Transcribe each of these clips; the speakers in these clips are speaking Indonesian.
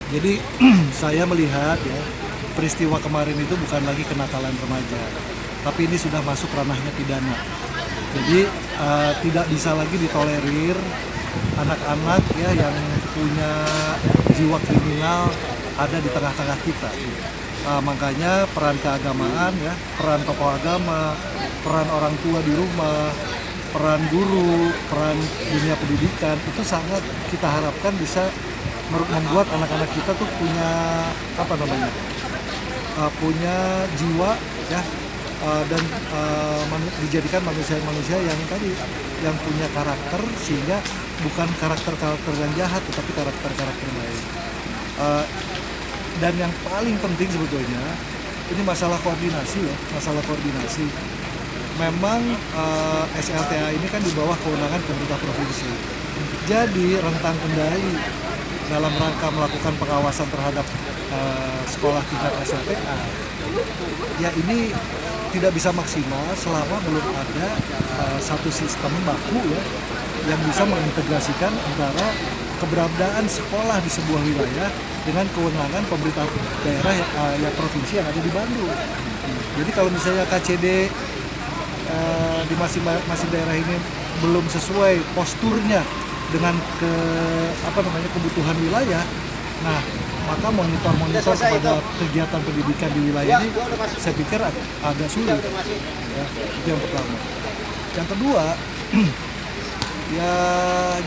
Jadi saya melihat ya, peristiwa kemarin itu bukan lagi kenakalan remaja, tapi ini sudah masuk ranahnya pidana. Jadi tidak bisa lagi ditolerir anak-anak ya yang punya jiwa kriminal ada di tengah-tengah kita. Makanya peran keagamaan ya, peran tokoh agama, peran orang tua di rumah, peran guru, peran dunia pendidikan itu sangat kita harapkan bisa membuat anak-anak kita tuh punya punya jiwa ya, dan dijadikan manusia-manusia yang tadi yang punya karakter, sehingga bukan karakter-karakter yang jahat tetapi karakter-karakter baik. Dan yang paling penting sebetulnya ini masalah koordinasi ya, masalah koordinasi. Memang SLTA ini kan di bawah kewenangan pemerintah provinsi. Jadi rentang kendali dalam rangka melakukan pengawasan terhadap sekolah tingkat SLTA, ya ini tidak bisa maksimal selama belum ada satu sistem baku ya yang bisa mengintegrasikan antara keberadaan sekolah di sebuah wilayah dengan kewenangan pemerintah daerah ya provinsi yang ada di Bandung. Jadi kalau misalnya KCD di masing-masing daerah ini belum sesuai posturnya dengan kebutuhan wilayah, nah maka monitor kepada kegiatan pendidikan di wilayah ini saya pikir agak sulit ya. Itu yang pertama. Yang kedua ya,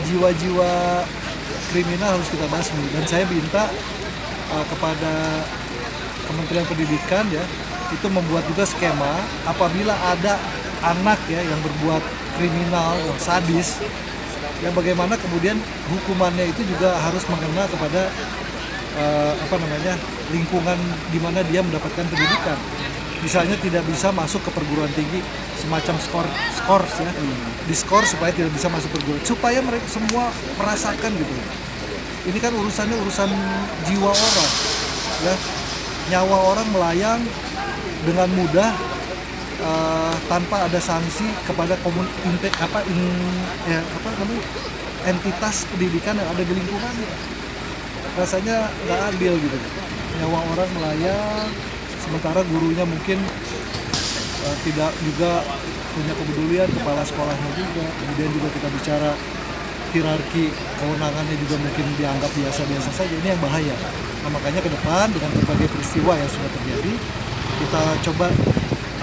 jiwa-jiwa kriminal harus kita basmi, dan saya minta kepada Kementerian Pendidikan ya itu membuat juga skema apabila ada anak ya yang berbuat kriminal, yang sadis ya, bagaimana kemudian hukumannya itu juga harus mengena kepada lingkungan di mana dia mendapatkan pendidikan. Misalnya tidak bisa masuk ke perguruan tinggi, semacam skors ya, diskor supaya tidak bisa masuk perguruan, supaya mereka semua merasakan gitu. Ini kan urusan jiwa orang ya, nyawa orang melayang dengan mudah tanpa ada sanksi kepada entitas pendidikan yang ada di lingkungannya. Rasanya nggak adil gitu, nyawa orang melayang sementara gurunya mungkin tidak juga punya kepedulian, kepala sekolahnya juga. Kemudian juga kita bicara hierarki kewenangannya juga mungkin dianggap biasa-biasa saja. Ini yang bahaya. Nah, makanya ke depan dengan berbagai peristiwa yang sudah terjadi, kita coba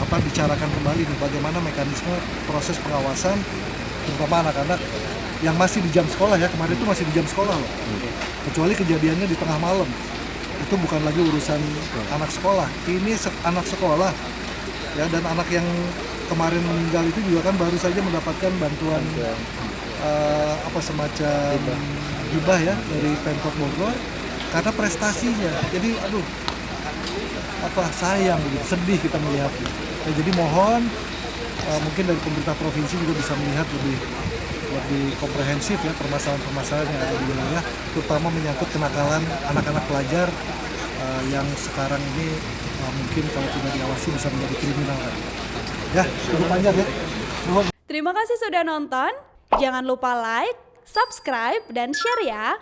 bicarakan kembali nih bagaimana mekanisme proses pengawasan terutama anak-anak yang masih di jam sekolah ya. Kemarin itu masih di jam sekolah loh, kecuali kejadiannya di tengah malam, itu bukan lagi urusan anak sekolah, ini anak sekolah ya. Dan anak yang kemarin meninggal itu juga kan baru saja mendapatkan bantuan semacam hibah ya dari Pemkot Bogor karena prestasinya. Jadi sayang gitu, sedih kita melihatnya. Ya, jadi mohon mungkin dari pemerintah provinsi juga bisa melihat lebih komprehensif ya permasalahan-permasalahan yang ada di wilayah, terutama menyangkut kenakalan anak-anak pelajar yang sekarang ini mungkin kalau tidak diawasi bisa menjadi kriminal kan. Ya, cukup panjang ya. Terima kasih sudah nonton. Jangan lupa like, subscribe, dan share ya.